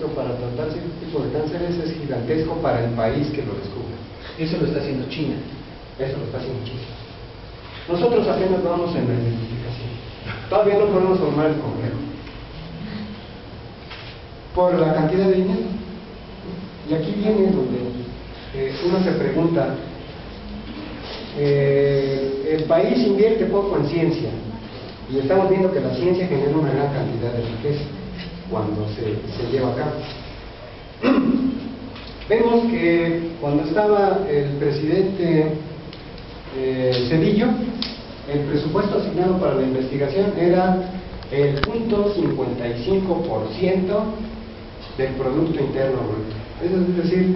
éxito para tratar cierto tipo de cánceres es gigantesco para el país que lo descubre. Eso lo está haciendo China. Eso lo está haciendo China. Nosotros apenas vamos en la identificación. Todavía no podemos formar el complejo. Por la cantidad de dinero. Y aquí viene donde uno se pregunta, el país invierte poco en ciencia y estamos viendo que la ciencia genera una gran cantidad de riqueza cuando se lleva a cabo. Vemos que cuando estaba el presidente Zedillo, el presupuesto asignado para la investigación era el 0.55% del Producto Interno Bruto. Es decir,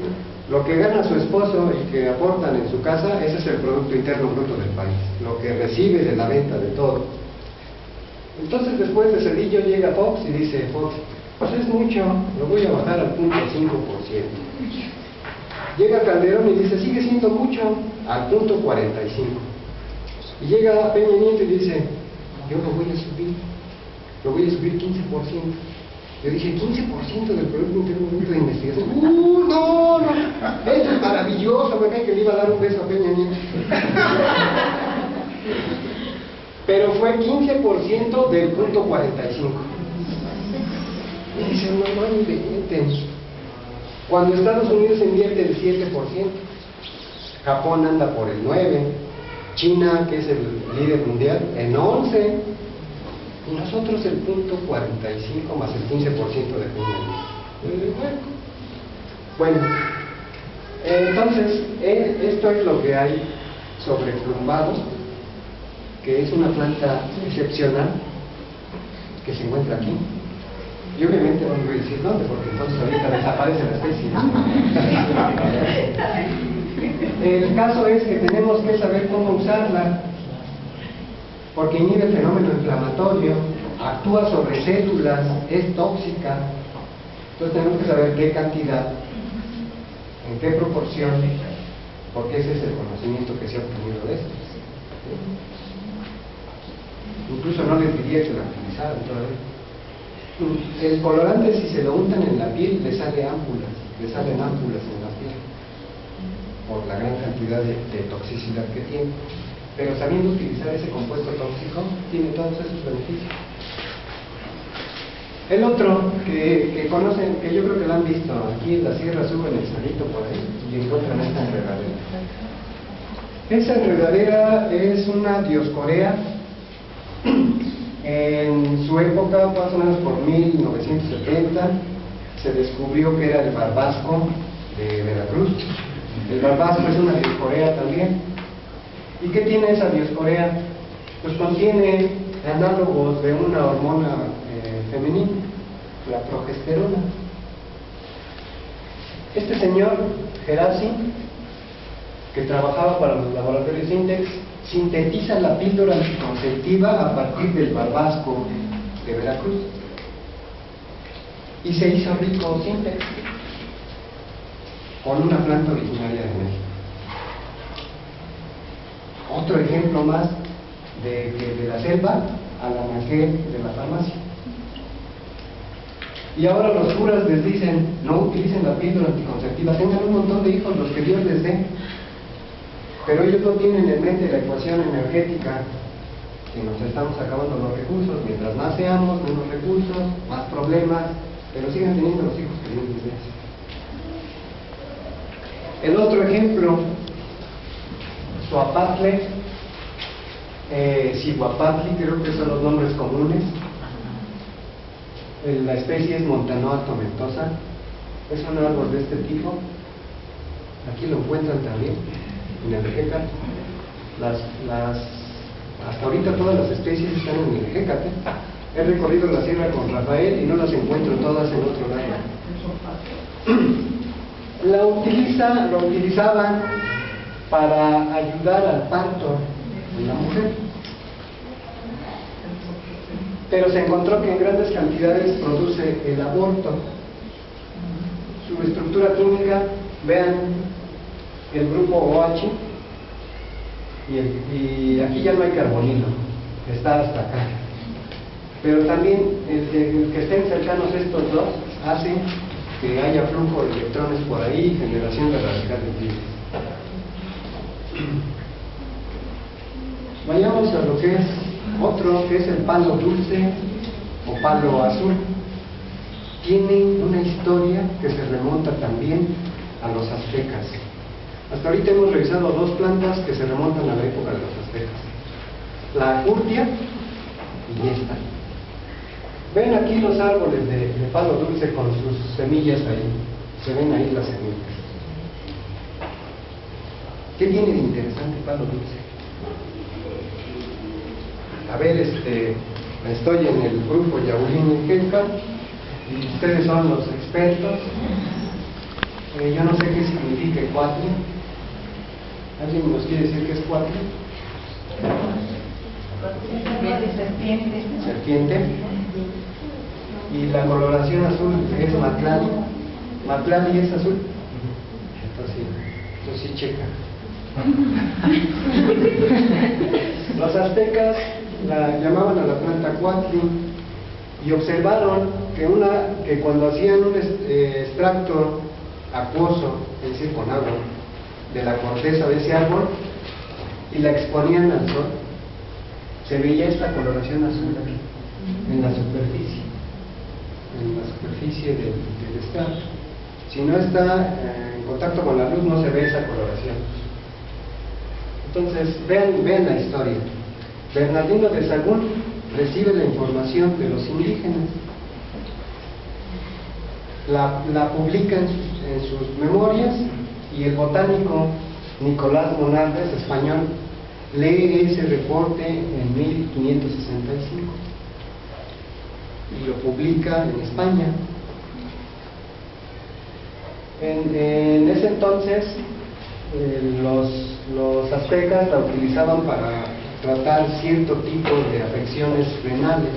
lo que gana su esposo y que aportan en su casa, ese es el Producto Interno Bruto del país, lo que recibe de la venta de todo. Entonces después de Zedillo llega Fox y dice, Fox, pues es mucho, lo voy a bajar al 0.5%. Llega Calderón y dice, sigue siendo mucho, al 0.45%. Y llega Peña Nieto y dice, yo lo voy a subir 15%. Yo dije, 15% del Producto Interno Bruto de investigación. No, esto es maravilloso, me cae que le iba a dar un beso a Peña Nieto. Pero fue 15% del 0.45. Y dice, no inventen. Cuando Estados Unidos invierte el 7%, Japón anda por el 9%, China, que es el líder mundial, en 11%, y nosotros el 0.45 más el 15% de Peña. Bueno, entonces, esto es lo que hay sobre Plumbado, que es una planta excepcional que se encuentra aquí. Y obviamente no voy a decir dónde, porque entonces ahorita desaparece la especie. El caso es que tenemos que saber cómo usarla, porque inhibe el fenómeno inflamatorio, actúa sobre células, es tóxica. Entonces tenemos que saber qué cantidad, en qué proporción, porque ese es el conocimiento que se ha obtenido de esto. Incluso no les diría que la utilizaran todavía. El colorante, si se lo untan en la piel, le salen ámpulas en la piel, por la gran cantidad de toxicidad que tiene. Pero sabiendo utilizar ese compuesto tóxico, tiene todos esos beneficios. El otro que conocen, que yo creo que lo han visto, aquí en la sierra suben el salito por ahí y encuentran esta enredadera. Esa enredadera es una Dioscorea. En su época, más o menos por 1970, se descubrió que era el barbasco de Veracruz. El barbasco es una Dioscorea también. ¿Y qué tiene esa Dioscorea? Pues contiene análogos de una hormona femenina, la progesterona. Este señor, Gerasi, que trabajaba para los laboratorios Index, sintetiza la píldora anticonceptiva a partir del barbasco de Veracruz. Y se hizo rico Sintex con una planta originaria de México. Otro ejemplo más de la selva a la maquet de la farmacia. Y ahora los curas les dicen, no utilicen la píldora anticonceptiva, tengan un montón de hijos, los que Dios les dé. Pero ellos no tienen en mente la ecuación energética, que nos estamos acabando los recursos, mientras más seamos, menos recursos, más problemas, pero siguen teniendo los hijos que Dios les dé. El otro ejemplo, Suapatle, Ciguapatli, creo que son los nombres comunes. La especie es Montanoa tomentosa, es un árbol de este tipo. Aquí lo encuentran también en el Ejecate. Hasta ahorita todas las especies están en el Ejecate. He recorrido la sierra con Rafael y no las encuentro todas en otro lado. Lo utilizaban para ayudar al parto de la mujer, pero se encontró que en grandes cantidades produce el aborto. Su estructura química, vean el grupo OH, y aquí ya no hay carbonilo, está hasta acá. Pero también el que estén cercanos estos dos hace que haya flujo de electrones por ahí y generación de radicales libres. Vayamos a lo que es otro, que es el palo dulce o palo azul. Tiene una historia que se remonta también a los aztecas. Hasta ahorita hemos revisado dos plantas que se remontan a la época de los aztecas: la acurtia y esta. Ven aquí los árboles de palo dulce con sus semillas ahí. Se ven ahí las semillas. ¿Qué tiene de interesante palo dulce? A ver, estoy en el grupo Yaulín y Queca, y ustedes son los expertos. Yo no sé qué significa cuatro. ¿Alguien nos quiere decir qué es cuatro? Serpiente. Serpiente. Y la coloración azul es matlali. Matlali es azul. Entonces sí checa. Los aztecas la llamaban a la planta cuatli y observaron que cuando hacían un extracto acuoso, es decir, con agua, de la corteza de ese árbol y la exponían al sol, se veía esta coloración azul aquí, en la superficie del extracto. Si no está en contacto con la luz, no se ve esa coloración. Entonces, vean la historia. Bernardino de Sahagún recibe la información de los indígenas, la publica en sus memorias, y el botánico Nicolás Monardes, español, lee ese reporte en 1565 y lo publica en España. En ese entonces los aztecas la utilizaban para tratar cierto tipo de afecciones renales.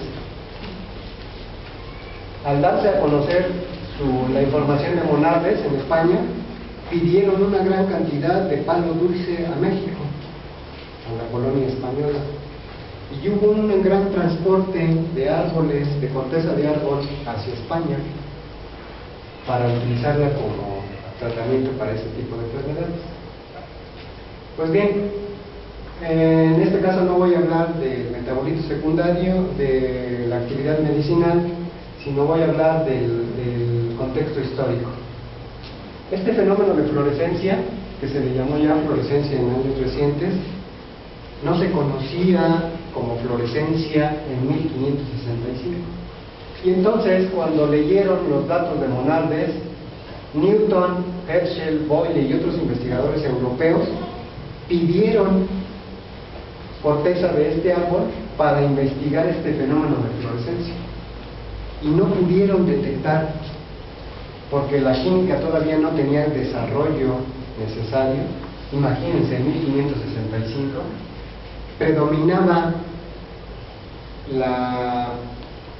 Al darse a conocer la información de Monardes en España, pidieron una gran cantidad de palo dulce a México, a la colonia española, y hubo un gran transporte de árboles, de corteza de árbol hacia España para utilizarla como tratamiento para ese tipo de enfermedades. Pues bien, en este caso no voy a hablar del metabolito secundario de la actividad medicinal, sino voy a hablar del contexto histórico. Este fenómeno de fluorescencia, que se le llamó ya fluorescencia en años recientes, no se conocía como fluorescencia en 1565. Y entonces, cuando leyeron los datos de Monardes, Newton, Herschel, Boyle y otros investigadores europeos pidieron corteza de este árbol para investigar este fenómeno de fluorescencia. Y no pudieron detectar, porque la química todavía no tenía el desarrollo necesario. Imagínense, en 1565 predominaba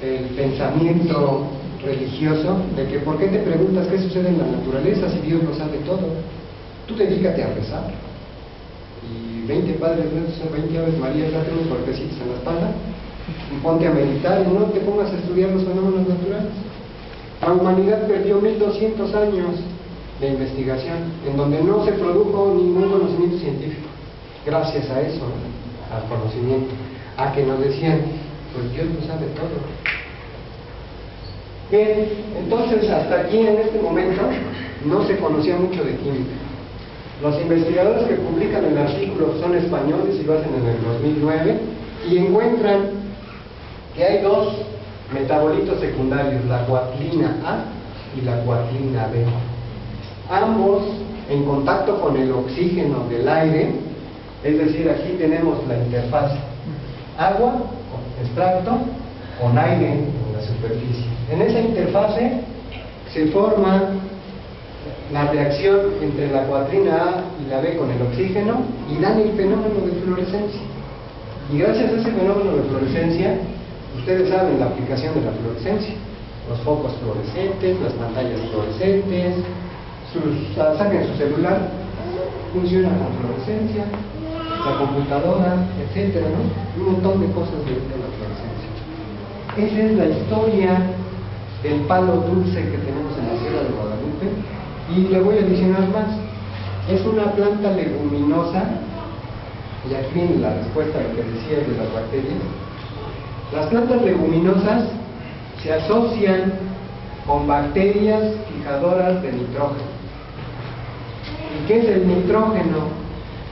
el pensamiento religioso de que ¿por qué te preguntas qué sucede en la naturaleza si Dios lo sabe todo? Tú dedícate a rezar, y 20 Padres Nuestros, 20 Aves Marías, date unos golpecitos en la espalda y ponte a meditar, y no te pongas a estudiar los fenómenos naturales. La humanidad perdió 1200 años de investigación en donde no se produjo ningún conocimiento científico. Gracias a eso, al conocimiento, a que nos decían, pues Dios lo sabe todo. Bien, entonces hasta aquí en este momento no se conocía mucho de química. Los investigadores que publican el artículo son españoles y lo hacen en el 2009 y encuentran que hay dos metabolitos secundarios, la coatlina A y la coatlina B. Ambos en contacto con el oxígeno del aire, es decir, aquí tenemos la interfaz agua, extracto, con aire en la superficie. En esa interfase se forma la reacción entre la coatlina A y la B con el oxígeno y dan el fenómeno de fluorescencia. Y gracias a ese fenómeno de fluorescencia, ustedes saben la aplicación de la fluorescencia: los focos fluorescentes, las pantallas fluorescentes, saquen su celular, funciona con fluorescencia, la computadora, etcétera, ¿no? Un montón de cosas de la fluorescencia. Esa es la historia del palo dulce que tenemos en la Sierra de Guadalupe. Y le voy a adicionar más. Es una planta leguminosa, y aquí viene la respuesta a lo que decías de las bacterias. Las plantas leguminosas se asocian con bacterias fijadoras de nitrógeno. ¿Y qué es el nitrógeno?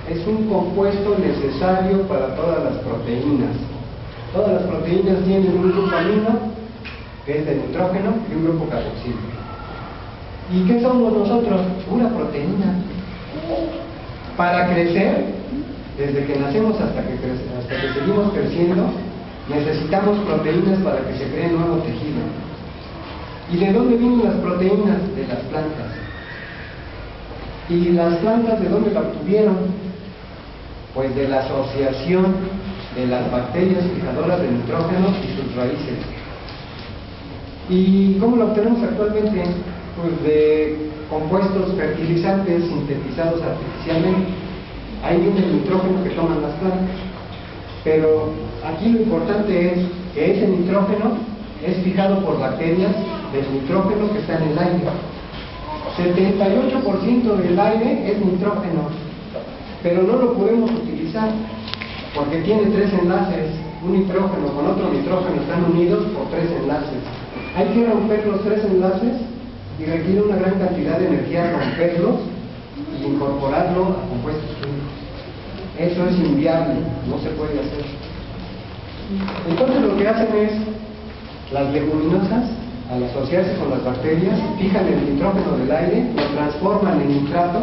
Es un compuesto necesario para todas las proteínas. Todas las proteínas tienen un grupo amino, que es de nitrógeno, y un grupo carboxílico. ¿Y qué somos nosotros? Pura proteína. Para crecer, desde que nacemos hasta que seguimos creciendo, necesitamos proteínas para que se cree nuevo tejido. ¿Y de dónde vienen las proteínas? De las plantas. ¿Y las plantas de dónde la obtuvieron? Pues de la asociación de las bacterias fijadoras de nitrógeno y sus raíces. ¿Y cómo la obtenemos actualmente? Pues de compuestos fertilizantes sintetizados artificialmente. Ahí viene el nitrógeno que toman las plantas. Pero aquí lo importante es que ese nitrógeno es fijado por bacterias del nitrógeno que está en el aire. 78% del aire es nitrógeno, pero no lo podemos utilizar porque tiene 3 enlaces. Un nitrógeno con otro nitrógeno están unidos por 3 enlaces. Hay que romper los 3 enlaces y requiere una gran cantidad de energía romperlos y incorporarlo a compuestos químicos. Eso es inviable, no se puede hacer. Entonces lo que hacen es, las leguminosas, al asociarse con las bacterias, fijan el nitrógeno del aire, lo transforman en nitrato,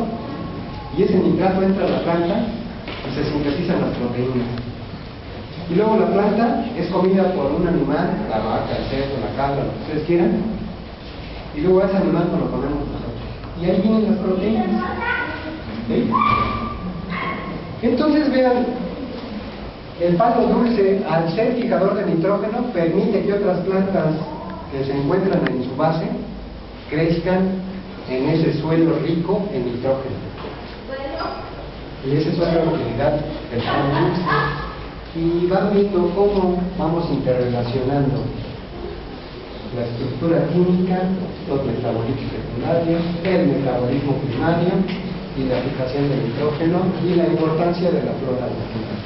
y ese nitrato entra a la planta y se sintetizan las proteínas. Y luego la planta es comida por un animal, la vaca, el cerdo, la cabra, lo que ustedes quieran, y luego ese animal nos lo comemos nosotros. Y ahí vienen las proteínas. ¿Sí? Entonces vean, el palo dulce, al ser fijador de nitrógeno, permite que otras plantas que se encuentran en su base crezcan en ese suelo rico en nitrógeno. Y esa es otra utilidad del palo dulce. Y van viendo cómo vamos interrelacionando la estructura química, los metabolitos secundarios, el metabolismo primario y la fijación del nitrógeno y la importancia de la flora intestinal.